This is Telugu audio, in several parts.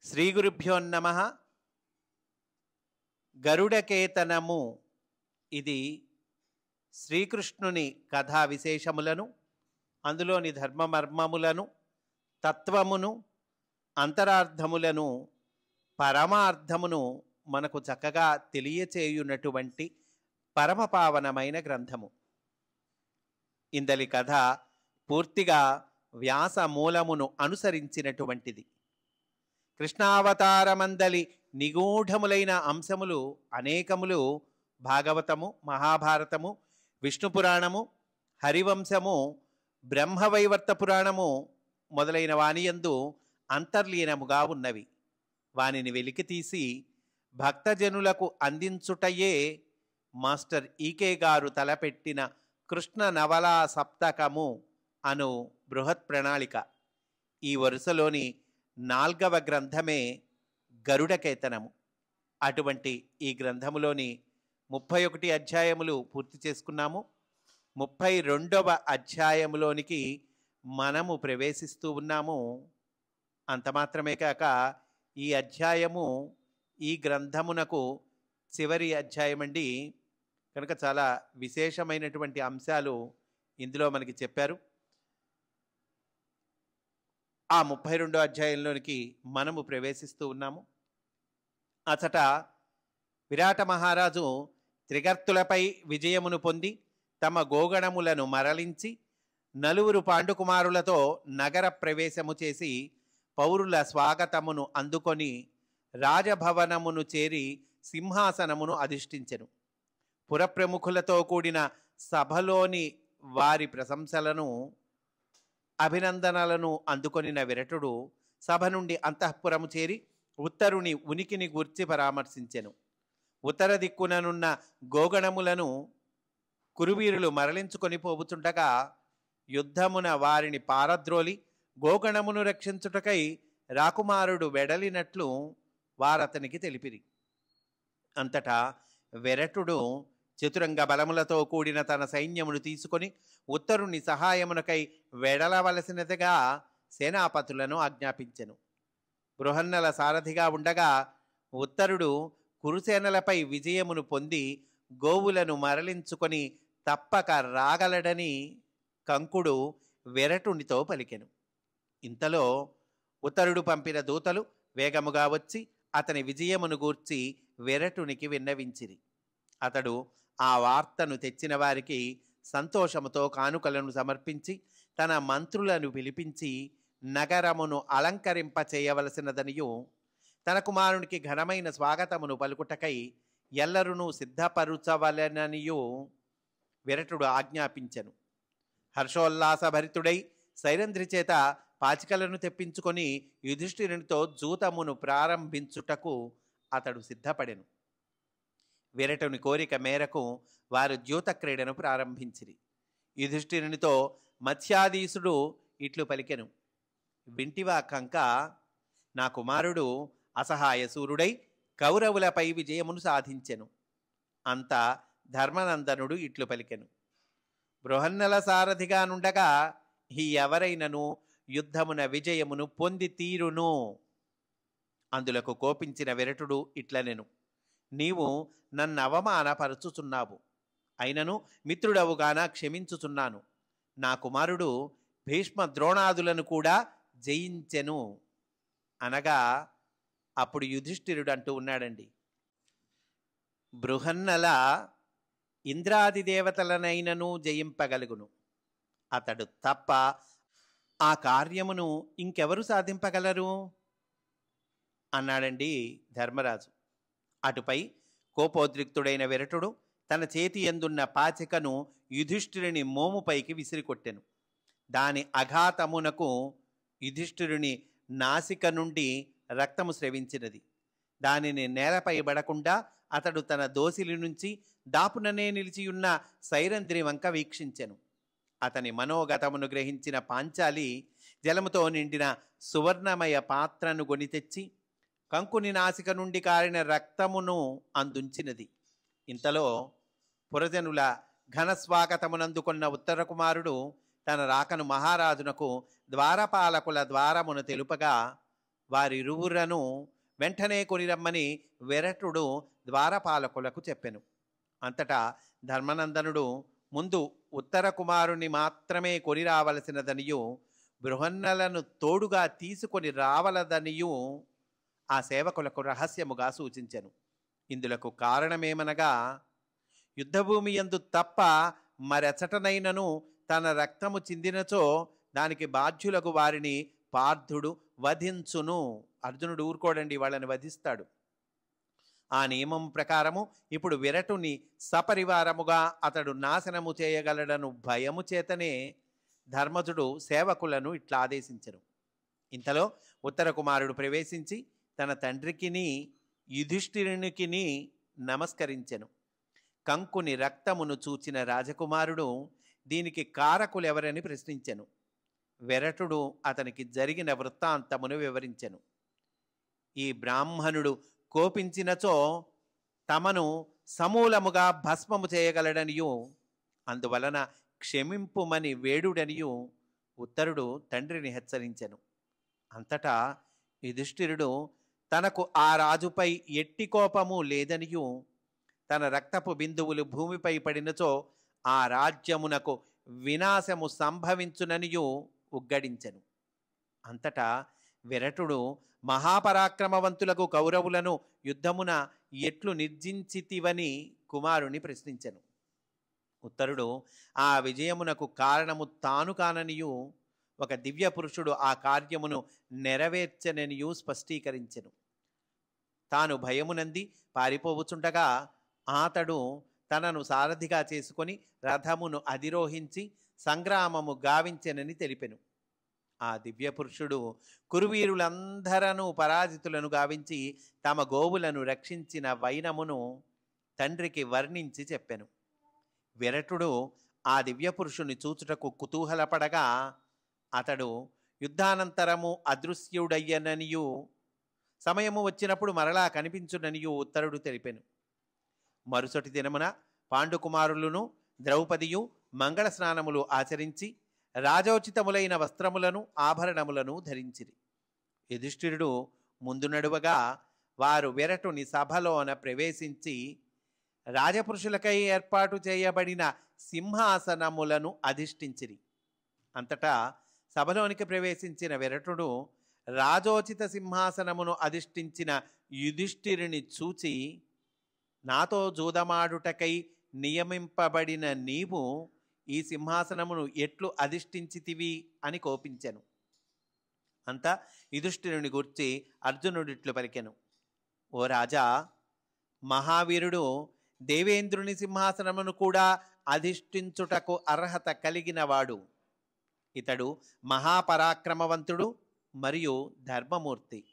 శ్రీ గురుభ్యో నమః. గరుడకేతనము ఇది శ్రీకృష్ణుని కథా విశేషములను, అందులోని ధర్మమర్మములను, తత్వమును, అంతరార్థములను, పరమార్థమును మనకు చక్కగా తెలియచేయునటువంటి పరమపావనమైన గ్రంథము. ఇందలి కథ పూర్తిగా వ్యాస మూలమును అనుసరించినటువంటిది. కృష్ణావతారమందలి నిగూఢములైన అంశములు అనేకములు భాగవతము, మహాభారతము, విష్ణు పురాణము, హరివంశము, బ్రహ్మవైవర్త పురాణము మొదలైన వానియందు అంతర్లీనముగా ఉన్నవి. వానిని వెలికితీసి భక్తజనులకు అందించుటయే మాస్టర్ ఈకే గారు తలపెట్టిన కృష్ణ నవలా సప్తకము అను బృహత్ ప్రణాళిక. ఈ వరుసలోని 4వ గ్రంథమే గరుడకేతనము. అటువంటి ఈ గ్రంథములోని 31 అధ్యాయములు పూర్తి చేసుకున్నాము. 32వ అధ్యాయములోనికి మనము ప్రవేశిస్తూ ఉన్నాము. అంత మాత్రమే కాక ఈ అధ్యాయము ఈ గ్రంథమునకు చివరి అధ్యాయం అండి. కనుక చాలా విశేషమైనటువంటి అంశాలు ఇందులో మనకి చెప్పారు. ఆ 32వ అధ్యాయంలోనికి మనము ప్రవేశిస్తూ ఉన్నాము. అచట విరాట మహారాజు త్రిగర్తులపై విజయమును పొంది తమ గోగణములను మరలించి 4 పాండుకుమారులతో నగర ప్రవేశము చేసి పౌరుల స్వాగతమును అందుకొని రాజభవనమును చేరి సింహాసనమును అధిష్ఠించెను. పురప్రముఖులతో కూడిన సభలోని వారి ప్రశంసలను, అభినందనలను అందుకొనిన విరటుడు సభ నుండి అంతఃపురము చేరి ఉత్తరుని ఉనికిని గూర్చి పరామర్శించెను. ఉత్తర దిక్కుననున్న గోగణములను కురువీరులు మరలించుకొని పోవుచుండగా యుద్ధమున వారిని పారద్రోలి గోగణమును రక్షించుటకై రాకుమారుడు వెడలినట్లు వారతనికి తెలిపిరి. అంతటా విరటుడు చతురంగ బలములతో కూడిన తన సైన్యమును తీసుకొని ఉత్తరుని సహాయమునకై వెడలవలసినదిగా సేనాపతులను ఆజ్ఞాపించెను. బృహన్నల సారథిగా ఉండగా ఉత్తరుడు కురుసేనలపై విజయమును పొంది గోవులను మరలించుకొని తప్పక రాగలడని కంకుడు విరటునితో పలికెను. ఇంతలో ఉత్తరుడు పంపిన దూతలు వేగముగా వచ్చి అతని విజయమును గూర్చి విరటునికి విన్నవించిరి. అతడు ఆ వార్తను తెచ్చిన వారికి సంతోషముతో కానుకలను సమర్పించి తన మంత్రులను పిలిపించి నగరమును అలంకరింప చేయవలసినదనియు తన కుమారునికి ఘనమైన స్వాగతమును పలుకుటకై ఎల్లరునూ సిద్ధపరుచవలెననియు విరటుడు ఆజ్ఞాపించెను. హర్షోల్లాసభరితుడై సైరంధ్రి చేత పాచికలను తెప్పించుకొని యుధిష్ఠిరునితో జూతమును ప్రారంభించుటకు అతడు సిద్ధపడెను. విరటుని కోరిక మేరకు వారు ద్యూత క్రీడను ప్రారంభించిరి. యుధిష్ఠిరునితో మత్స్యాధీసుడు ఇట్లు పలికెను: వింటివా కంక, నా కుమారుడు అసహాయ సూరుడై కౌరవులపై విజయమును సాధించెను. అంత ధర్మనందనుడు ఇట్లు పలికెను: బృహన్నల సారథిగా నుండగా ఈ ఎవరైనను యుద్ధమున విజయమును పొంది తీరును. అందులకు కోపించిన విరటుడు ఇట్లనెను: నీవు నన్ను అవమానపరచుచున్నావు, అయినను మిత్రుడవుగాన క్షమించుచున్నాను. నా కుమారుడు భీష్మ ద్రోణాదులను కూడా జయించెను అనగా అప్పుడు యుధిష్ఠిరుడు అంటూ ఉన్నాడండి, బృహన్నల ఇంద్రాది దేవతలనైనను జయింపగలుగును. అతడు తప్ప ఆ కార్యమును ఇంకెవరు సాధింపగలరు అన్నాడండి ధర్మరాజు. అటుపై కోపోద్రిక్తుడైన విరటుడు తన చేతి ఎందున్న పాచికను యుధిష్ఠిరుని మోముపైకి విసిరికొట్టెను. దాని అఘాతమునకు యుధిష్ఠిరుని నాసిక నుండి రక్తము స్రవించినది. దానిని నేలపై పడకుండా అతడు తన దోసిలి నుంచి దాపుననే నిలిచియున్న సైరంధ్రి వంక వీక్షించెను. అతని మనోగతమును గ్రహించిన పాంచాలి జలముతో నిండిన సువర్ణమయ పాత్రను గొని తెచ్చి కంకుని నాసిక నుండి కారిన రక్తమును అందుంచినది. ఇంతలో పురజనుల ఘనస్వాగతమునందుకున్న ఉత్తర కుమారుడు తన రాకను మహారాజునకు ద్వారపాలకుల ద్వారమును తెలుపగా వారిరువురను వెంటనే కొనిరమ్మని విరటుడు ద్వారపాలకులకు చెప్పెను. అంతటా ధర్మనందనుడు ముందు ఉత్తర కుమారుని మాత్రమే కొని రావలసినదనియు బృహన్నలను తోడుగా తీసుకొని రావలదనియు ఆ సేవకులకు రహస్యముగా సూచించెను. ఇందులకు కారణమేమనగా, యుద్ధభూమి యందు తప్ప మరెచటనైనను తన రక్తము చిందినచో దానికి బాధ్యులకు వారిని పార్థుడు వధించును. అర్జునుడు ఊరుకోడండి, వాళ్ళని వధిస్తాడు. ఆ నియమం ప్రకారము ఇప్పుడు విరటుని సపరివారముగా అతడు నాశనము చేయగలడను భయము చేతనే ధర్మజుడు సేవకులను ఇట్లా ఆదేశించెను. ఇంతలో ఉత్తర కుమారుడు ప్రవేశించి తన తండ్రికిని యుధిష్ఠిరునికిని నమస్కరించెను. కంకుని రక్తమును చూచిన రాజకుమారుడు దీనికి కారకులెవరని ప్రశ్నించెను. విరటుడు అతనికి జరిగిన వృత్తాంతమును వివరించెను. ఈ బ్రాహ్మణుడు కోపించినచో తమను సమూలముగా భస్మము చేయగలడనియు అందువలన క్షమింపుమని వేడుడనియు ఉత్తరుడు తండ్రిని హెచ్చరించెను. అంతటా యుధిష్ఠిరుడు తనకు ఆ రాజుపై ఎట్టి కోపము లేదనియు తన రక్తపు బిందువులు భూమిపై పడినచో ఆ రాజ్యమునకు వినాశము సంభవించుననియు ఉగ్గడించెను. అంతటా విరటుడు మహాపరాక్రమవంతులకు కౌరవులను యుద్ధమున ఎట్లు నిర్జించితివని కుమారుని ప్రశ్నించెను. ఉత్తరుడు ఆ విజయమునకు కారణము తాను కాననియు ఒక దివ్య పురుషుడు ఆ కార్యమును నెరవేర్చననియు స్పష్టీకరించెను. తాను భయమునంది పారిపోవుచుండగా అతడు తనను సారథిగా చేసుకొని రథమును అధిరోహించి సంగ్రామము గావించెనని తెలిపెను. ఆ దివ్య పురుషుడు కురువీరులందరూ పరాజితులను గావించి తమ గోవులను రక్షించిన వైనమును తండ్రికి వర్ణించి చెప్పెను. విరటుడు ఆ దివ్య పురుషుని చూచుటకు కుతూహలపడగా అతడు యుద్ధానంతరము అదృశ్యుడయ్యననియు సమయము వచ్చినప్పుడు మరలా కనిపించుననియు ఉత్తరుడు తెలిపెను. మరుసటి దినమున పాండుకుమారులను ద్రౌపదియు మంగళ స్నానములు ఆచరించి రాజోచితములైన వస్త్రములను ఆభరణములను ధరించిరి. యుధిష్ఠిరుడు ముందు నడువగా వారు విరటుని సభలోన ప్రవేశించి రాజపురుషులకై ఏర్పాటు చేయబడిన సింహాసనములను అధిష్ఠించిరి. అంతటా సభలోనికి ప్రవేశించిన విరటుడు రాజోచిత సింహాసనమును అధిష్ఠించిన యుధిష్ఠిరుని చూచి, నాతో జూదమాడుటకై నియమింపబడిన నీవు ఈ సింహాసనమును ఎట్లు అధిష్ఠించితివి అని కోపించెను. అంతా యుధిష్ఠిరుని గూర్చి అర్జునుడిట్లు పలికెను. ఓ రాజా, మహావీరుడు దేవేంద్రుని సింహాసనమును కూడా అధిష్ఠించుటకు అర్హత కలిగినవాడు. ఇతడు మహాపరాక్రమవంతుడు మరియు ధర్మమూర్తి.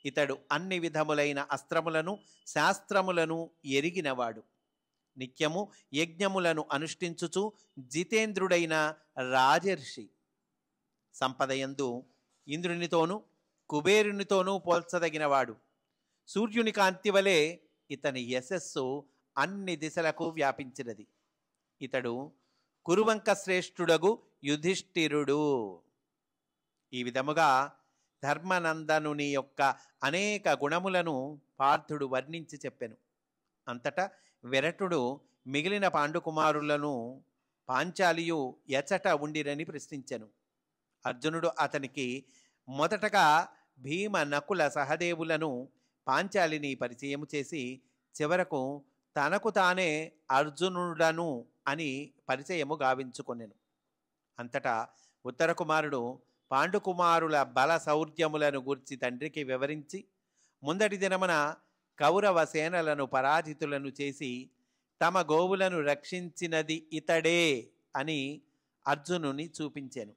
ఇతడు అన్ని విధములైన అస్త్రములను శాస్త్రములను ఎరిగినవాడు. నిత్యము యజ్ఞములను అనుష్ఠించుచు జితేంద్రుడైన రాజర్షి. సంపదయందు ఇంద్రునితోనూ కుబేరునితోనూ పోల్చదగినవాడు. సూర్యుని కాంతి వలె ఇతని యశస్సు అన్ని దిశలకు వ్యాపించినది. ఇతడు కురువంక శ్రేష్ఠుడగు యుధిష్ఠిరుడు. ఈ విధముగా ధర్మనందనుని యొక్క అనేక గుణములను పార్థుడు వర్ణించి చెప్పెను. అంతటా విరటుడు మిగిలిన పాండుకుమారులను పాంచాలియు ఎచట ఉండిరని ప్రశ్నించెను. అర్జునుడు అతనికి మొదటగా భీమ నకుల సహదేవులను పాంచాలిని పరిచయము చేసి చివరకు తనకు తానే అర్జునుడను అని పరిచయము గావించుకొనెను. అంతటా ఉత్తర కుమారుడు పాండుకుమారుల బల శౌర్యములను గూర్చి తండ్రికి వివరించి ముందటి దినమున కౌరవ సేనలను పరాజితులను చేసి తమ గోవులను రక్షించినది ఇతడే అని అర్జునుని చూపించెను.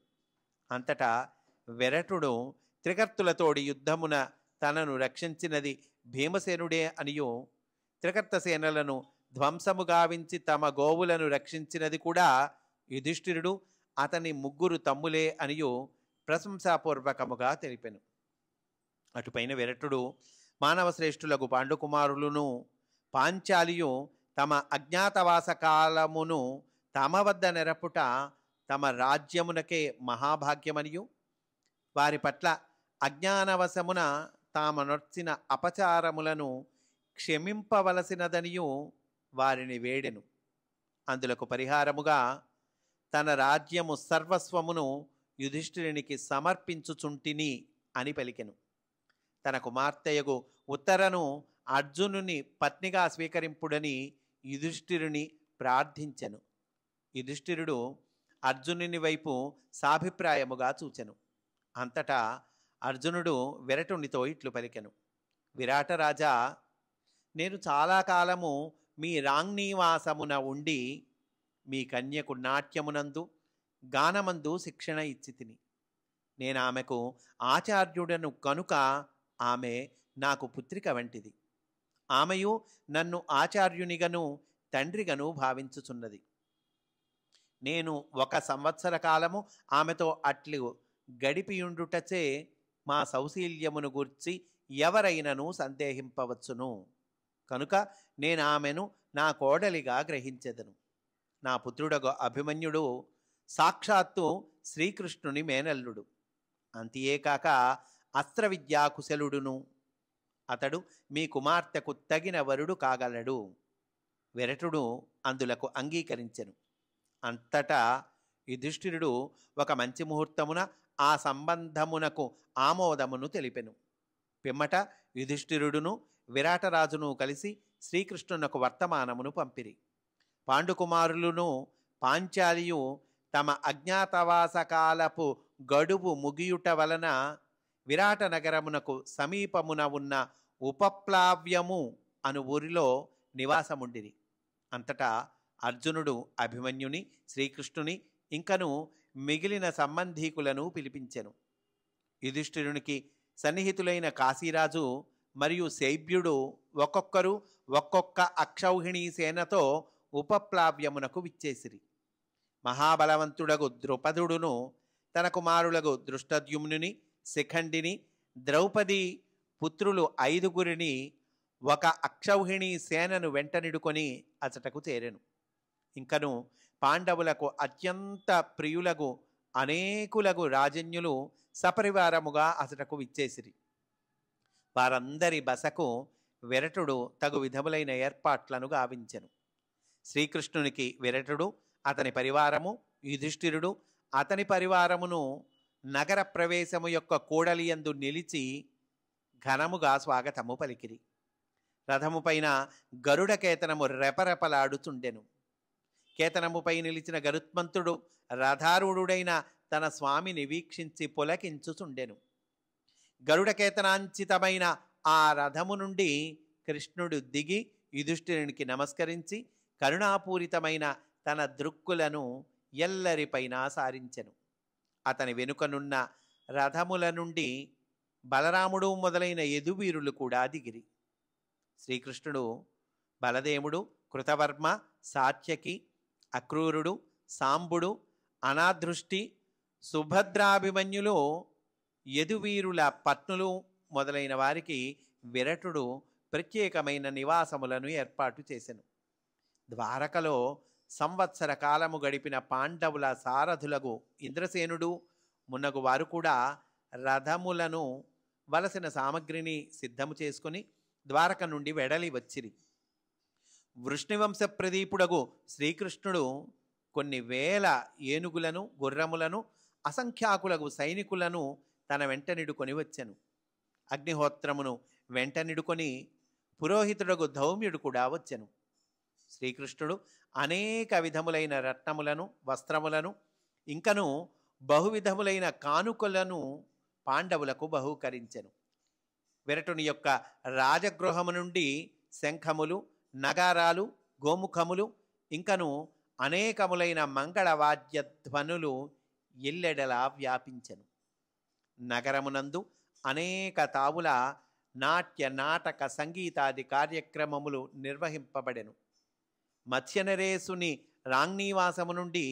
అంతటా విరటుడు త్రికర్తులతోడి యుద్ధమున తనను రక్షించినది భీమసేనుడే అనియు, త్రికర్త సేనలను ధ్వంసము గావించి తమ గోవులను రక్షించినది కూడా యుధిష్ఠిరుడు అతని ముగ్గురు తమ్ములే అనియు ప్రశంసాపూర్వకముగా తెలిపెను. అటుపైన విరటుడు మానవ శ్రేష్ఠులకు పాండుకుమారులను పాంచాలియు తమ అజ్ఞాతవాస కాలమును తమ వద్ద నెరపుట తమ రాజ్యమునకే మహాభాగ్యమనియు, వారి పట్ల అజ్ఞానవశమున తామనొర్చిన అపచారములను క్షమింపవలసినదనియు వారిని వేడెను. అందులకు పరిహారముగా తన రాజ్యము సర్వస్వమును యుధిష్ఠిరునికి సమర్పించుచుంటిని అని పలికెను. తన కుమార్తెయగు ఉత్తరను అర్జునుని పత్నిగా స్వీకరింపుడని యుధిష్ఠిరుని ప్రార్థించెను. యుధిష్ఠిరుడు అర్జునుని వైపు సాభిప్రాయముగా చూచెను. అంతటా అర్జునుడు విరటునితో ఇట్లు పలికెను: విరాటరాజా, నేను చాలా కాలము మీ రాంగ్నీవాసమున ఉండి మీ కన్యకు నాట్యమునందు గానమందు శిక్షణ ఇచ్చి తిని. నేను ఆమెకు ఆచార్యుడను కనుక ఆమె నాకు పుత్రిక వంటిది. ఆమెయు నన్ను ఆచార్యునిగను తండ్రిగను భావించుచున్నది. నేను 1 సంవత్సర కాలము ఆమెతో అట్లు గడిపియుండుటచే మా సౌశీల్యమును గూర్చి ఎవరైనను సందేహింపవచ్చును. కనుక నేను ఆమెను నా కోడలిగా గ్రహించెదను. నా పుత్రుడగు అభిమన్యుడు సాక్షాత్తు శ్రీకృష్ణుని మేనల్లుడు. అంతియేకాక అస్త్ర విద్యాకుశలుడును. అతడు మీ కుమార్తెకు తగిన వరుడు కాగలడు. విరటుడు అందులకు అంగీకరించెను. అంతటా యుధిష్ఠిరుడు ఒక మంచి ముహూర్తమున ఆ సంబంధమునకు ఆమోదమును తెలిపెను. పిమ్మట యుధిష్ఠిరుడును విరాటరాజును కలిసి శ్రీకృష్ణునకు వర్తమానమును పంపిరి. పాండుకుమారులను పాంచాలియు తమ అజ్ఞాతవాసకాలపు గడువు ముగియుట వలన విరాట నగరమునకు సమీపమున ఉన్న ఉపప్లావ్యము అను ఊరిలో నివాసముండిరి. అంతటా అర్జునుడు అభిమన్యుని, శ్రీకృష్ణుని ఇంకను మిగిలిన సంబంధీకులను పిలిపించెను. యుధిష్ఠిరునికి సన్నిహితులైన కాశీరాజు మరియు శైబ్యుడు ఒక్కొక్కరు ఒక్కొక్క అక్షౌహిణీ సేనతో ఉపప్లావ్యమునకు విచ్చేసిరి. మహాబలవంతుడగు ద్రుపదుడును తన కుమారులకు దృష్టద్యుమ్నుని, శిఖండిని, ద్రౌపది పుత్రులు 5గురిని ఒక అక్షౌహిణీ సేనను వెంటనిడుకొని అచటకు చేరెను. ఇంకను పాండవులకు అత్యంత ప్రియులగు అనేకులగు రాజన్యులు సపరివారముగా అచటకు విచ్చేసిరి. వారందరి బసకు విరటుడు తగు విధములైన ఏర్పాట్లను గావించెను. శ్రీకృష్ణునికి విరటుడు, అతని పరివారము, యుధిష్ఠిరుడు అతని పరివారమును నగర ప్రవేశము యొక్క కూడలియందు నిలిచి ఘనముగా స్వాగతము పలికిరి. రథముపైన గరుడ కేతనము రెపరెపలాడుచుండెను. కేతనముపై నిలిచిన గరుత్మంతుడు రథారూఢుడైన తన స్వామిని వీక్షించి పులకించుచుండెను. గరుడకేతనాంచితమైన ఆ రథము నుండి కృష్ణుడు దిగి యుధిష్ఠిరునికి నమస్కరించి కరుణాపూరితమైన తన దృక్కులను ఎల్లరిపైన సారించెను. అతని వెనుకనున్న రథముల నుండి బలరాముడు మొదలైన యదువీరులు కూడా దిగిరి. శ్రీకృష్ణుడు, బలదేవుడు, కృతవర్మ, సాత్యకి, అక్రూరుడు, సాంబుడు, అనాదృష్టి, సుభద్రాభిమన్యులు, యదువీరుల పత్నులు మొదలైన వారికి విరటుడు ప్రత్యేకమైన నివాసములను ఏర్పాటు చేసెను. ద్వారకలో సంవత్సర కాలము గడిపిన పాండవుల సారథులకు ఇంద్రసేనుడు మున్నగు వారు కూడా రథములను వలసిన సామగ్రిని సిద్ధము చేసుకుని ద్వారక నుండి వెడలి వచ్చిరి. వృష్ణివంశ ప్రదీపుడగు శ్రీకృష్ణుడు కొన్ని వేల ఏనుగులను, గుర్రములను, అసంఖ్యాకులకు సైనికులను తన వెంటనిడుకొని వచ్చెను. అగ్నిహోత్రమును వెంటనిడుకొని పురోహితుడగు ధౌమ్యుడు కూడా వచ్చెను. శ్రీకృష్ణుడు అనేక విధములైన రత్నములను, వస్త్రములను ఇంకను బహువిధములైన కానుకలను పాండవులకు బహూకరించెను. విరటుని యొక్క రాజగృహము నుండి శంఖములు, నగారాలు, గోముఖములు ఇంకను అనేకములైన మంగళవాద్య ధ్వనులు ఎల్లెడలా వ్యాపించెను. నగరమునందు అనేక తావుల నాట్య, నాటక, సంగీతాది కార్యక్రమములు నిర్వహింపబడెను. మత్స్యనరేసుని రాంగ్నీవాసము నుండి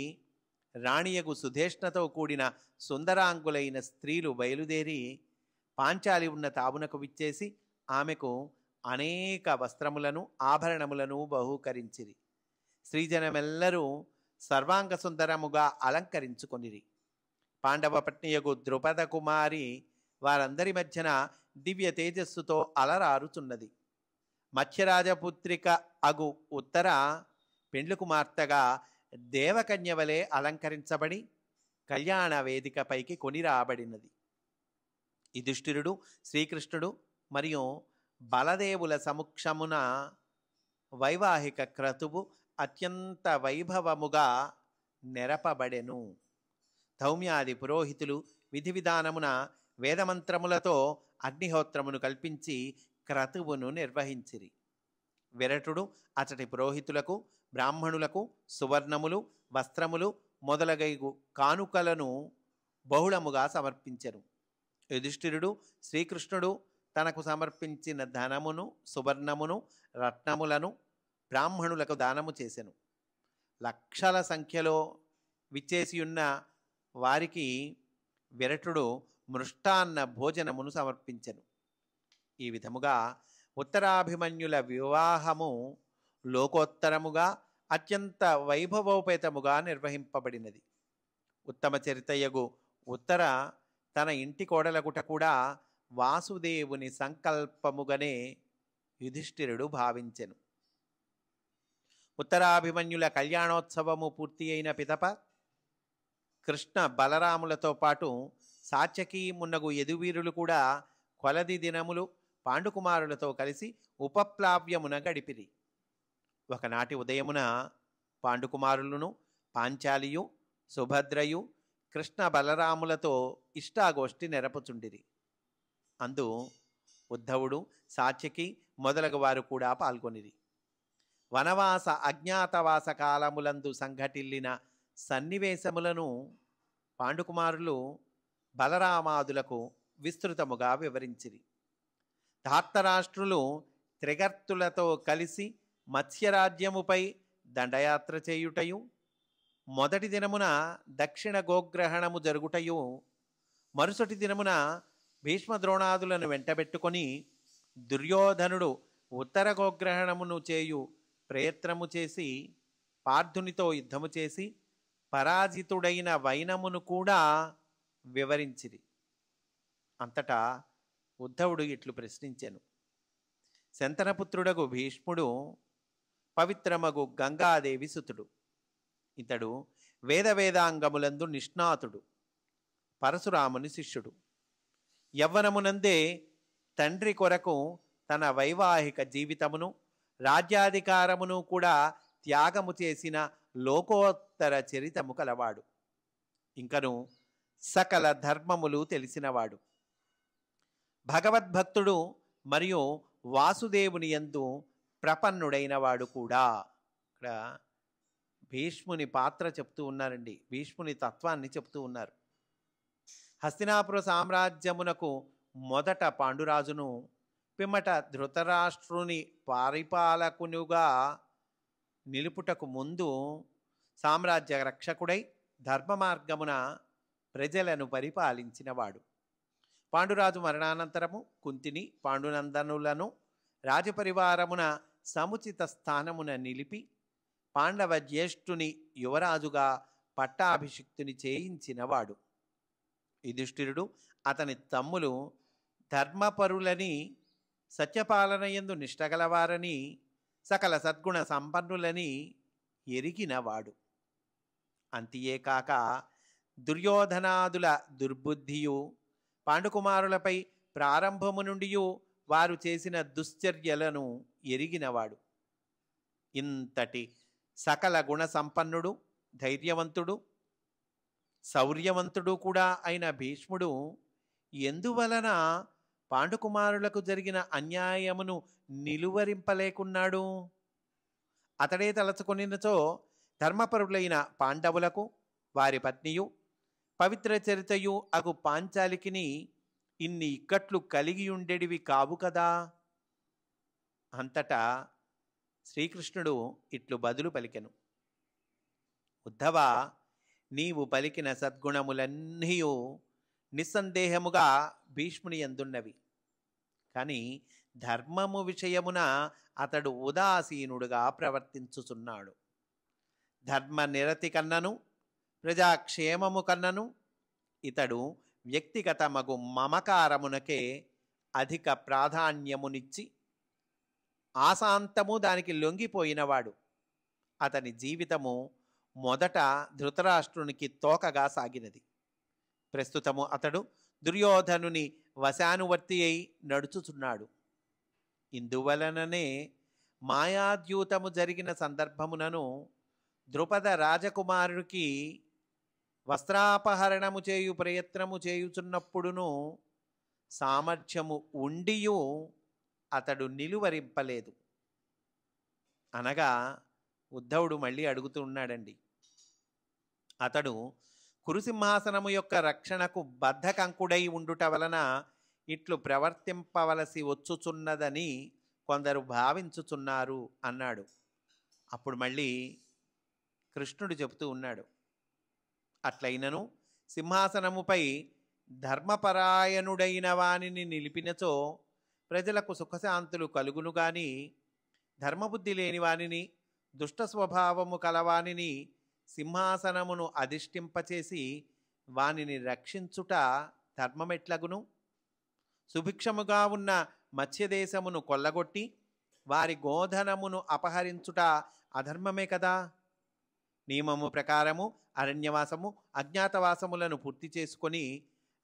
రాణియగు సుధేష్ణతో కూడిన సుందరాంగులైన స్త్రీలు బయలుదేరి పాంచాలి ఉన్న తావునకు విచ్చేసి ఆమెకు అనేక వస్త్రములను, ఆభరణములను బహూకరించిరి. స్త్రీజనమెల్లరూ సర్వాంగ సుందరముగా అలంకరించుకొనిరి. పాండవ పత్నియగు ద్రుపద కుమారి వారందరి మధ్యన దివ్య తేజస్సుతో అలరారుచున్నది. మత్స్యరాజపుత్రిక అగు ఉత్తర పెండ్లి కుమార్తెగా దేవకన్య వలె అలంకరించబడి కళ్యాణ వేదికపైకి కొనిరాబడినది. యుధిష్ఠిరుడు, శ్రీకృష్ణుడు మరియు బలదేవుల సమక్షమున వైవాహిక క్రతువు అత్యంత వైభవముగా నెరపబడెను. ధౌమ్యాది పురోహితులు విధి విధానమున వేదమంత్రములతో అగ్నిహోత్రమును కల్పించి క్రతువును నిర్వహించిరి. విరటుడు అతడి పురోహితులకు, బ్రాహ్మణులకు సువర్ణములు, వస్త్రములు మొదలగైగు కానుకలను బహుళముగా సమర్పించెను. యుధిష్ఠిరుడు, శ్రీకృష్ణుడు తనకు సమర్పించిన ధనమును, సువర్ణమును, రత్నములను బ్రాహ్మణులకు దానము చేసెను. లక్షల సంఖ్యలో విచ్చేసియున్న వారికి విరటుడు మృష్టాన్న భోజనమును సమర్పించెను. ఈ విధముగా ఉత్తరాభిమన్యుల వివాహము లోకోత్తరముగా అత్యంత వైభవోపేతముగా నిర్వహింపబడినది. ఉత్తమ చరితయగు ఉత్తర తన ఇంటి కోడలగుట కూడా వాసుదేవుని సంకల్పముగానే యుధిష్ఠిరుడు భావించెను. ఉత్తరాభిమన్యుల కళ్యాణోత్సవము పూర్తి అయిన పిదప కృష్ణ బలరాములతో పాటు సాత్యకి మున్నగు యదువీరులు కూడా కొలది దినములు పాండుకుమారులతో కలిసి ఉపప్లావ్యమున గడిపిరి. ఒకనాటి ఉదయమున పాండుకుమారులను పాంచాలియు, సుభద్రయు కృష్ణ బలరాములతో ఇష్టాగోష్ఠి నెరపుచుండిరి. అందు ఉద్ధవుడు, సాత్యకి మొదలగు వారు కూడా పాల్గొనిరి. వనవాస అజ్ఞాతవాస కాలములందు సంఘటిల్లిన సన్నివేశములను పాండుకుమారులు బలరామాదులకు విస్తృతముగా వివరించిరి. ధార్తరాష్ట్రులు త్రిగర్తులతో కలిసి మత్స్యరాజ్యముపై దండయాత్ర చేయుటయు, మొదటి దినమున దక్షిణ గోగ్రహణము జరుగుటయు, మరుసటి దినమున భీష్మద్రోణాదులను వెంటబెట్టుకొని దుర్యోధనుడు ఉత్తర గోగ్రహణమును చేయు ప్రయత్నము చేసి పార్థునితో యుద్ధము చేసి పరాజితుడైన వైనమును కూడా వివరించిరి. అంతటా ఉద్ధవుడు ఇట్లు ప్రశ్నించెను: శంతనపుత్రుడగు భీష్ముడు పవిత్రమగు గంగాదేవి సుతుడు. ఇతడు వేదాంగములందు నిష్ణాతుడు, పరశురాముని శిష్యుడు. యవ్వనమునందే తండ్రి కొరకు తన వైవాహిక జీవితమును, రాజ్యాధికారమును కూడా త్యాగము చేసిన లోకోత్తర చరితము కలవాడు. ఇంకను సకల ధర్మములు తెలిసినవాడు. భగవద్భక్తుడు మరియు వాసుదేవుని యందు ప్రపన్నుడైన వాడు కూడా. ఇక్కడ భీష్ముని పాత్ర చెప్తూ ఉన్నారండి, భీష్ముని తత్వాన్ని చెప్తూ ఉన్నారు. హస్తినాపుర సామ్రాజ్యమునకు మొదట పాండురాజును, పిమ్మట ధృతరాష్ట్రుని పరిపాలకునుగా నిలుపుటకు ముందు సామ్రాజ్య రక్షకుడై ధర్మ మార్గమున ప్రజలను పరిపాలించినవాడు. పాండురాజు మరణానంతరము కుంతిని, పాండునందనులను రాజపరివారమున సముచిత స్థానమున నిలిపి పాండవ జ్యేష్ఠుని యువరాజుగా పట్టాభిషిక్తుని చేయించినవాడు. యుధిష్ఠిరుడు అతని తమ్ములు ధర్మపరులని, సత్యపాలనయందు నిష్టగలవారని, సకల సద్గుణ సంపన్నులని ఎరిగినవాడు. అంతియేకాక దుర్యోధనాదుల దుర్బుద్ధియు, పాండుకుమారులపై ప్రారంభము నుండి వారు చేసిన దుశ్చర్యలను ఎరిగినవాడు. ఇంతటి సకల గుణ సంపన్నుడు, ధైర్యవంతుడు, శౌర్యవంతుడు కూడా అయిన భీష్ముడు ఎందువలన పాండుకుమారులకు జరిగిన అన్యాయమును నిలువరింపలేకున్నాడు? అతడే తలచుకొనినచో ధర్మపరులైన పాండవులకు, వారి పత్నియు, పవిత్ర చరితయు అగు పాంచాలికిని ఇన్ని ఇక్కట్లు కలిగి ఉండేటివి కావు కదా. అంతటా శ్రీకృష్ణుడు ఇట్లు బదులు పలికెను: ఉద్ధవ, నీవు పలికిన సద్గుణములన్నీ నిస్సందేహముగా భీష్ముని యందున్నవి. కానీ ధర్మము విషయమున అతడు ఉదాసీనుడుగా ప్రవర్తించుచున్నాడు. ధర్మ నిరతి కన్నను, ప్రజాక్షేమము కన్నను ఇతడు వ్యక్తిగత మగు మమకారమునకే అధిక ప్రాధాన్యమునిచ్చి ఆశాంతము దానికి లొంగిపోయినవాడు. అతని జీవితము మొదట ధృతరాష్ట్రునికి తోకగా సాగినది. ప్రస్తుతము అతడు దుర్యోధనుని వశానువర్తి అయి నడుచుచున్నాడు. ఇందువలననే మాయాద్యూతము జరిగిన సందర్భమునను ద్రుపద రాజకుమారుడికి వస్త్రాపహరణము చేయు ప్రయత్నము చేయుచున్నప్పుడును సామర్థ్యము ఉండియు అతడు నిలువరింపలేదు. అనగా ఉద్ధవుడు మళ్ళీ అడుగుతూ ఉన్నాడండి. అతడు కురుసింహాసనము యొక్క రక్షణకు బద్ధకంకుడై ఉండుట వలన ఇట్లు ప్రవర్తింపవలసి వచ్చుచున్నదని కొందరు భావించుచున్నారు అన్నాడు. అప్పుడు మళ్ళీ కృష్ణుడు చెబుతూ ఉన్నాడు, అట్లయినను సింహాసనముపై ధర్మపరాయణుడైన వానిని నిలిపినచో ప్రజలకు సుఖశాంతులు కలుగును గాని ధర్మబుద్ధి లేని వానిని, దుష్ట స్వభావము కలవానిని సింహాసనమును అధిష్ఠింపచేసి వానిని రక్షించుట ధర్మమెట్లగును? సుభిక్షముగా ఉన్న మత్స్యదేశమును కొల్లగొట్టి వారి గోధనమును అపహరించుట అధర్మమే కదా. నియమము ప్రకారము అరణ్యవాసము, అజ్ఞాతవాసములను పూర్తి చేసుకొని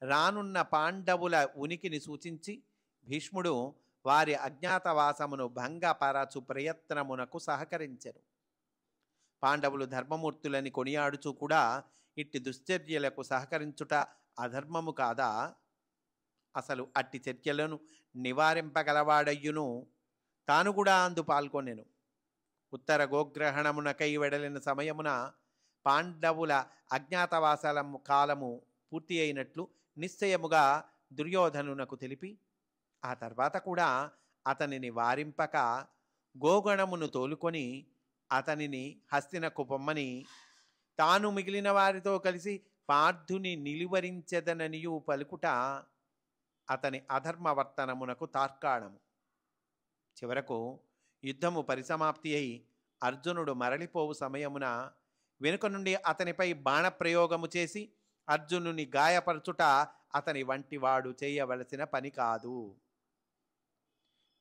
రానున్న పాండవుల ఉనికిని సూచించి భీష్ముడు వారి అజ్ఞాతవాసమును భంగపరచు ప్రయత్నమునకు సహకరించెను. పాండవులు ధర్మమూర్తులని కొనియాడుచూ కూడా ఇట్టి దుశ్చర్యలకు సహకరించుట అధర్మము కాదా? అసలు అట్టి చర్యలను నివారింపగలవాడయ్యును తాను కూడా అందు పాల్గొనెను. ఉత్తర గోగ్రహణమునకై వెడలిన సమయమున పాండవుల అజ్ఞాతవాసాల కాలము పూర్తి అయినట్లు నిశ్చయముగా దుర్యోధనునకు తెలిపి ఆ తర్వాత కూడా అతనిని వారింపక గోగణమును తోలుకొని అతనిని హస్తినకు పొమ్మని తాను మిగిలిన వారితో కలిసి పార్థుని నిలువరించెదననియు పలుకుట అతని అధర్మవర్తనమునకు తార్కాణము. చివరకు యుద్ధము పరిసమాప్తి అయి అర్జునుడు మరలిపోవు సమయమున వెనుక నుండి అతనిపై బాణప్రయోగము చేసి అర్జునుని గాయపరచుట అతని వంటివాడు చేయవలసిన పని కాదు.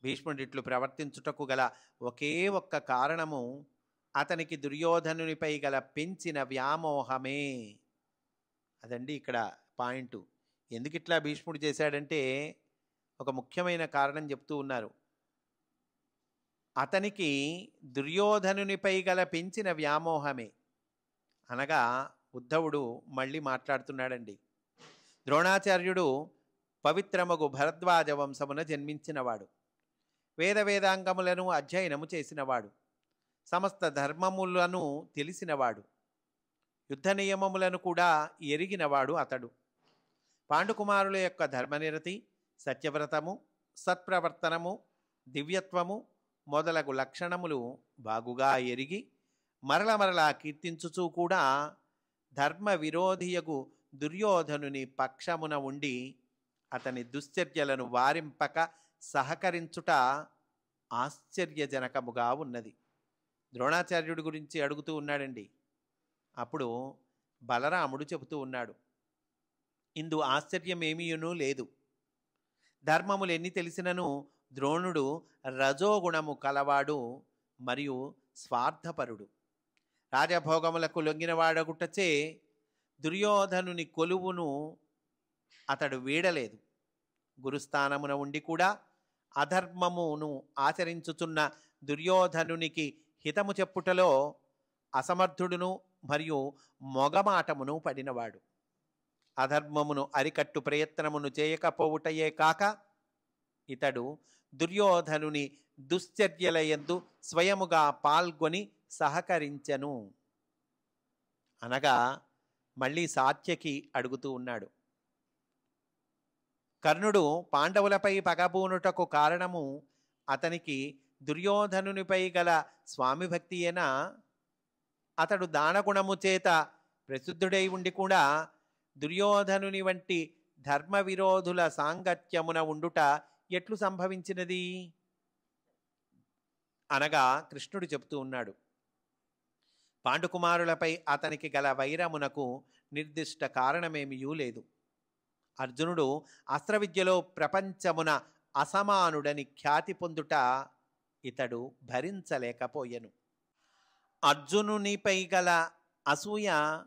భీష్ముడిట్లు ప్రవర్తించుటకు గల ఒకే ఒక్క కారణము అతనికి దుర్యోధనునిపై గల పెంచిన వ్యామోహమే. అదండి ఇక్కడ పాయింట్. ఎందుకు ఇట్లా భీష్ముడు చేశాడంటే ఒక ముఖ్యమైన కారణం చెప్తూ ఉన్నారు. అతనికి దుర్యోధనునిపై గల పెంచిన వ్యామోహమే. అనగా ఉద్ధవుడు మళ్ళీ మాట్లాడుతున్నాడండి. ద్రోణాచార్యుడు పవిత్రమగు భరద్వాజ వంశమున జన్మించినవాడు. వేదాంగములను అధ్యయనము చేసినవాడు. సమస్త ధర్మములను తెలిసినవాడు. యుద్ధ నియమములను కూడా ఎరిగినవాడు అతడు. పాండుకుమారుల యొక్క ధర్మనిరతి, సత్యవ్రతము, సత్ప్రవర్తనము, దివ్యత్వము మొదలగు లక్షణములు బాగుగా ఎరిగి మరల కీర్తించుచూ కూడా ధర్మ విరోధియగు దుర్యోధనుని పక్షమున ఉండి అతని దుశ్చర్యలను వారింపక సహకరించుట ఆశ్చర్యజనకముగా ఉన్నది. ద్రోణాచార్యుడి గురించి అడుగుతూ ఉన్నాడండి. అప్పుడు బలరాముడు చెబుతూ ఉన్నాడు, ఇందు ఆశ్చర్యమేమీయునూ లేదు. ధర్మములు ఎన్ని తెలిసినను ద్రోణుడు రజోగుణము కలవాడు మరియు స్వార్థపరుడు. రాజభోగములకు లొంగినవాడగుటచే దుర్యోధనుని కొలువును అతడు వీడలేదు. గురుస్థానమున ఉండి కూడా అధర్మమును ఆచరించుచున్న దుర్యోధనునికి హితము చెప్పుటలో అసమర్థుడును మరియు మొగమాటమును పడినవాడు. అధర్మమును అరికట్టు ప్రయత్నమును చేయకపోవుటయే కాక ఇతడు దుర్యోధనుని దుశ్చర్యలయందు స్వయముగా పాల్గొని సహకరించెను. అనగా మళ్ళీ సాత్యకి అడుగుతూ ఉన్నాడు. కర్ణుడు పాండవులపై పగబూనుటకు కారణము అతనికి దుర్యోధనునిపై గల స్వామిభక్తియేనా? అతడు దానగుణము చేత ప్రసిద్ధుడై ఉండి కూడా దుర్యోధనుని వంటి ధర్మ విరోధుల సాంగత్యమున ఉండుట ఎట్లు సంభవించినది? అనగా కృష్ణుడు చెబుతూ ఉన్నాడు, పాండుకుమారులపై అతనికి గల వైరమునకు నిర్దిష్ట కారణమేమీ లేదు. అర్జునుడు అస్త్రవిద్యలో ప్రపంచమున అసమానుడని ఖ్యాతి పొందుట ఇతడు భరించలేకపోయెను. అర్జునునిపై గల అసూయ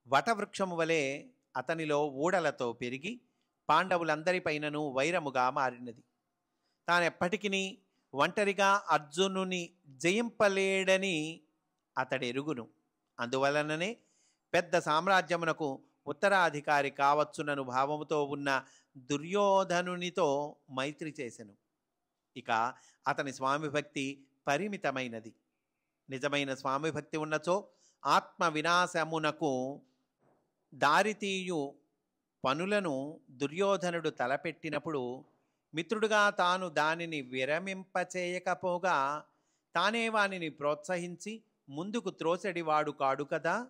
వటవృక్షము వలె అతనిలో ఊడలతో పెరిగి పాండవులందరిపైనను వైరముగా మారినది. తానెప్పటికీ ఒంటరిగా అర్జునుని జయింపలేడని అతడెరుగును. అందువలననే పెద్ద సామ్రాజ్యమునకు ఉత్తరాధికారి కావచ్చునను భావముతో ఉన్న దుర్యోధనునితో మైత్రి చేసెను. ఇక అతని స్వామిభక్తి పరిమితమైనది. నిజమైన స్వామిభక్తి ఉన్నచో ఆత్మ వినాశమునకు దారితీయు పనులను దుర్యోధనుడు తలపెట్టినప్పుడు మిత్రుడుగా తాను దానిని విరమింపచేయకపోగా తానే వానిని ప్రోత్సహించి ముందుకు త్రోసెడివాడు కాడు కదా.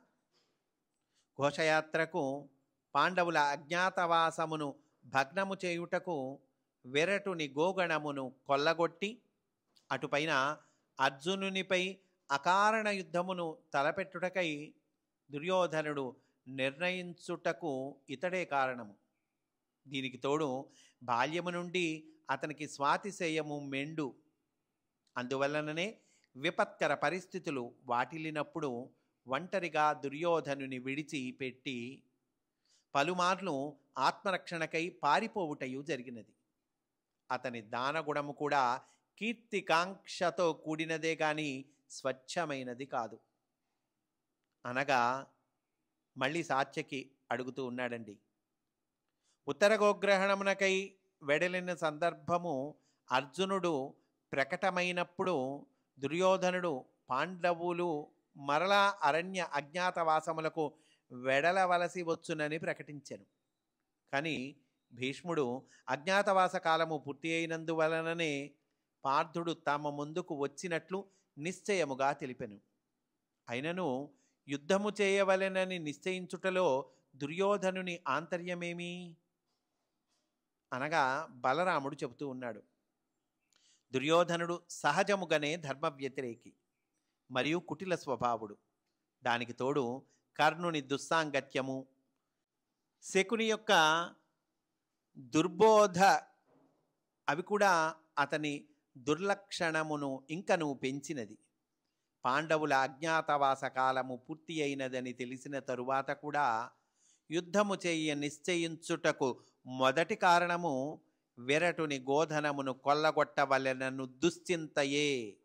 ఘోషయాత్రకు పాండవుల అజ్ఞాతవాసమును భగ్నము చేయుటకు విరటుని గోగణమును కొల్లగొట్టి అటుపైన అర్జునునిపై అకారణ యుద్ధమును తలపెట్టుటకై దుర్యోధనుడు నిర్ణయించుటకు ఇతడే కారణము. దీనికి తోడు బాల్యము నుండి అతనికి స్వాతిశయము మెండు. అందువలననే విపత్కర పరిస్థితులు వాటిల్లినప్పుడు ఒంటరిగా దుర్యోధనుని విడిచిపెట్టి పలుమార్లు ఆత్మరక్షణకై పారిపోవుటయు జరిగినది. అతని దానగుణము కూడా కీర్తికాంక్షతో కూడినదే గాని స్వచ్ఛమైనది కాదు. అనగా మళ్ళీ సాత్యకి అడుగుతూ ఉన్నాడండి. ఉత్తర గోగ్రహణమునకై వెడలిన సందర్భము అర్జునుడు ప్రకటమైనప్పుడు దుర్యోధనుడు పాండవులు మరలా అరణ్య అజ్ఞాతవాసములకు వెడలవలసి వచ్చునని ప్రకటించెను. కానీ భీష్ముడు అజ్ఞాతవాస కాలము పూర్తి అయినందువలననే పార్థుడు తమ ముందుకు వచ్చినట్లు నిశ్చయముగా తెలిపెను. అయినను యుద్ధము చేయవలెనని నిశ్చయించుటలో దుర్యోధనుని ఆంతర్యమేమి అనగా బలరాముడు చెబుతూ ఉన్నాడు. దుర్యోధనుడు సహజముగానే ధర్మ వ్యతిరేకి మరియు కుటిల స్వభావుడు. దానికి తోడు కర్ణుని దుస్సాంగత్యము, శకుని యొక్క దుర్బోధ అవి కూడా అతని దుర్లక్షణమును ఇంకను పెంచినది. పాండవుల అజ్ఞాతవాస కాలము పూర్తి అయినదని తెలిసిన తరువాత కూడా యుద్ధము చేయ నిశ్చయించుటకు మొదటి కారణము విరటుని గోధనమును కొల్లగొట్టవలెనను దుశ్చింతయే.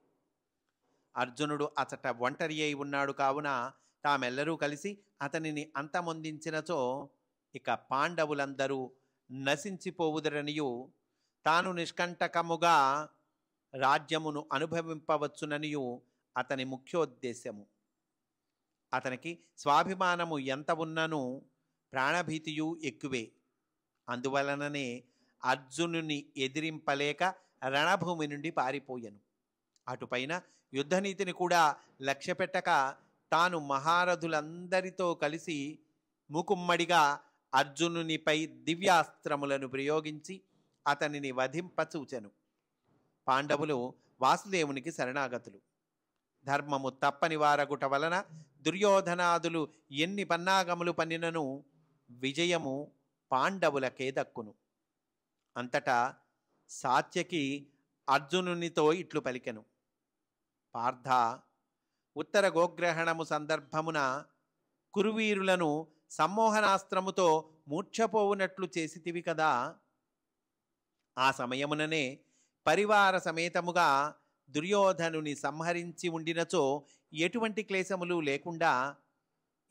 అర్జునుడు అచట ఒంటరి అయి ఉన్నాడు కావున తామెల్లరూ కలిసి అతనిని అంతమొందించినచో ఇక పాండవులందరూ నశించిపోవుదరనియు తాను నిష్కంటకముగా రాజ్యమును అనుభవింపవచ్చుననియు అతని ముఖ్యోద్దేశము. అతనికి స్వాభిమానము ఎంత ఉన్ననూ ప్రాణభీతియు ఎక్కువే. అందువలననే అర్జునుని ఎదిరింపలేక రణభూమి నుండి పారిపోయెను. అటుపైన యుద్ధనీతిని కూడా లక్ష్యపెట్టక తాను మహారథులందరితో కలిసి మూకుమ్మడిగా అర్జునునిపై దివ్యాస్త్రములను ప్రయోగించి అతనిని వధింపచూచెను. పాండవులు వాసుదేవునికి శరణాగతులు. ధర్మము తప్పని వారగుట వలన దుర్యోధనాదులు ఎన్ని పన్నాగములు పన్నినను విజయము పాండవులకే దక్కును. అంతటా సాత్యకి అర్జునునితో ఇట్లు పలికెను. పార్థ, ఉత్తర గోగ్రహణము సందర్భమున కురువీరులను సమ్మోహనాస్త్రముతో మూర్ఛపోవునట్లు చేసితివి కదా. ఆ సమయముననే పరివార సమేతముగా దుర్యోధనుని సంహరించి ఉండినచో ఎటువంటి క్లేశములు లేకుండా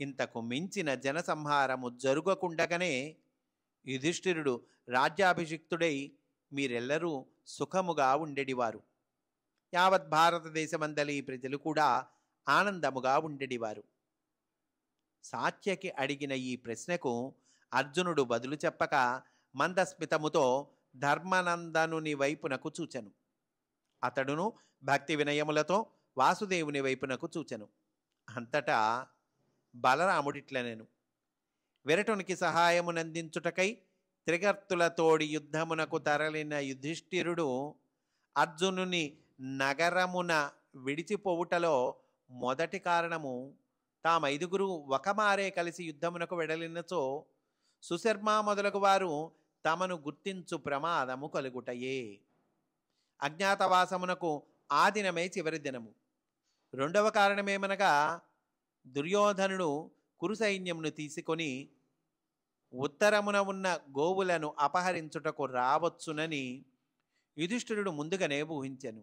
ఇంతకు మించిన జనసంహారము జరుగకుండగానే యుధిష్ఠిరుడు రాజ్యాభిషిక్తుడై మీరెల్లరూ సుఖముగా ఉండెడివారు. యావత్ భారతదేశమందలి ప్రజలు కూడా ఆనందముగా ఉండెడివారు. సాత్యకి అడిగిన ఈ ప్రశ్నకు అర్జునుడు బదులు చెప్పక మందస్మితముతో ధర్మనందనుని వైపునకు చూచెను. అతడును భక్తి వినయములతో వాసుదేవుని వైపునకు చూచెను. అంతటా బలరాముడిట్లనెను. విరటునికి సహాయమునందించుటకై త్రిగర్తులతోడి యుద్ధమునకు తరలిన యుధిష్ఠిరుడు అర్జునుని నగరమున విడిచిపోవుటలో మొదటి కారణము తామైదుగురు ఒకమారే కలిసి యుద్ధమునకు వెడలినచో సుశర్మ మొదలగు వారు తమను గుర్తించు ప్రమాదము కలుగుటయే. అజ్ఞాతవాసమునకు ఆ దినమే చివరి దినము. రెండవ కారణమేమనగా దుర్యోధనుడు కురు సైన్యమును తీసుకొని ఉత్తరమున ఉన్న గోవులను అపహరించుటకు రావచ్చునని యుధిష్ఠిరుడు ముందుగానే ఊహించెను.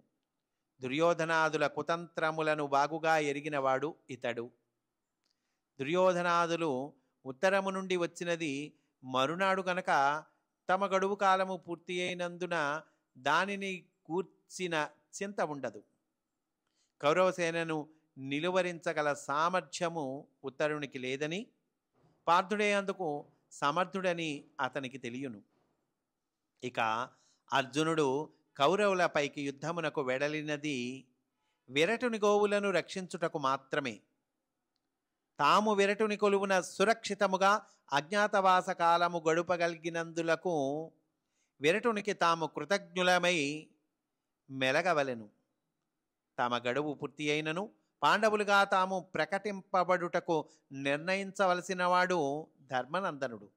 దుర్యోధనాదుల కుతంత్రములను బాగుగా ఎరిగినవాడు ఇతడు. దుర్యోధనాదులు ఉత్తరము నుండి వచ్చినది మరునాడు గనక తమ గడువు కాలము పూర్తి అయినందున దానిని కూర్చిన చింత ఉండదు. కౌరవసేనను నిలువరించగల సామర్థ్యము ఉత్తరునికి లేదని, పార్థుడే అందుకు సమర్థుడని అతనికి తెలియను. ఇక అర్జునుడు కౌరవులపైకి యుద్ధమునకు వెడలినది విరటుని గోవులను రక్షించుటకు మాత్రమే. తాము విరటుని కొలువున సురక్షితముగా అజ్ఞాతవాస కాలము గడుపగలిగినందులకు విరటునికి తాము కృతజ్ఞులమై మెలగవలెను. తమ గడువు పూర్తి అయినను పాండవులుగా తాము ప్రకటింపబడుటకు నిర్ణయించవలసిన వాడు ధర్మనందనుడు.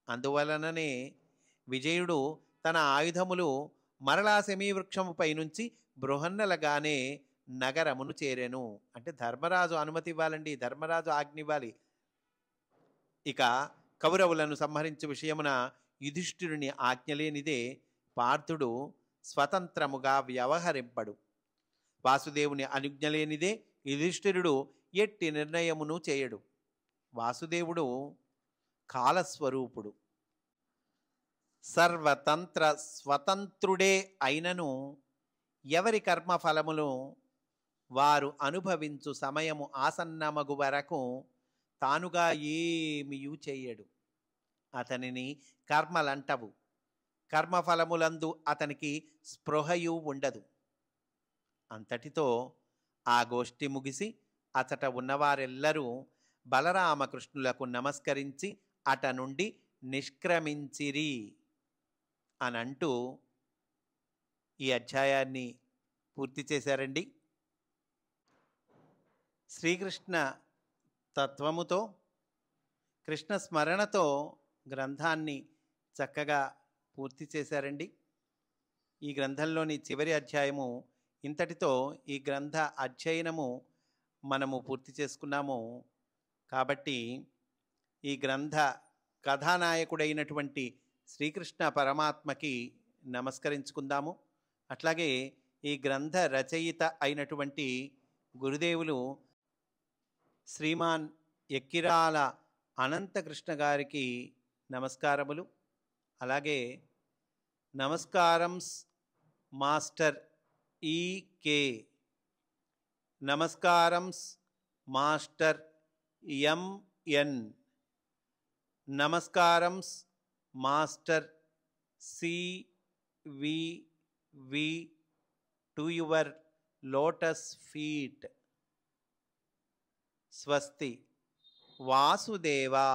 అందువలననే విజయుడు తన ఆయుధములు మరలా శమీవృక్షముపై నుంచి బృహన్నలగానే నగరమును చేరెను. అంటే ధర్మరాజు అనుమతి ఇవ్వాలండి, ధర్మరాజు ఆజ్ఞ ఇవ్వాలి. ఇక కౌరవులను సంహరించే విషయమున యుధిష్ఠిరుని ఆజ్ఞ లేనిదే పార్థుడు స్వతంత్రముగా వ్యవహరింపడు. వాసుదేవుని అనుజ్ఞ లేనిదే యుధిష్ఠిరుడు ఎట్టి నిర్ణయమును చేయడు. వాసుదేవుడు కాలస్వరూపుడు, సర్వతంత్ర స్వతంత్రుడే అయినను ఎవరి కర్మఫలములు వారు అనుభవించు సమయము ఆసన్నమగు వరకు తానుగా ఏమియూ చేయడు. అతనిని కర్మలంటవు. కర్మఫలములందు అతనికి స్పృహయు ఉండదు. అంతటితో ఆ గోష్ఠి ముగిసి అతట ఉన్నవారెల్లరూ బలరామకృష్ణులకు నమస్కరించి అట నుండి నిష్క్రమించిరి అనంటూ ఈ అధ్యాయాన్ని పూర్తి చేశారండి. శ్రీకృష్ణ తత్వముతో, కృష్ణ స్మరణతో గ్రంథాన్ని చక్కగా పూర్తి చేశారండి. ఈ గ్రంథంలోని చివరి అధ్యాయము ఇంతటితో ఈ గ్రంథ అధ్యయనము మనము పూర్తి చేసుకున్నాము. కాబట్టి ఈ గ్రంథ కథానాయకుడైనటువంటి శ్రీకృష్ణ పరమాత్మకి నమస్కరించుకుందాము. అట్లాగే ఈ గ్రంథ రచయిత అయినటువంటి గురుదేవులు శ్రీమాన్ ఎక్కిరాల అనంతకృష్ణ గారికి నమస్కారములు. అలాగే నమస్కారం మాస్టర్ ఈకే, నమస్కారం మాస్టర్ ఎంఎన్, నమస్కారం master CVV to your lotus feet. స్వస్తి. వాసుదేవా.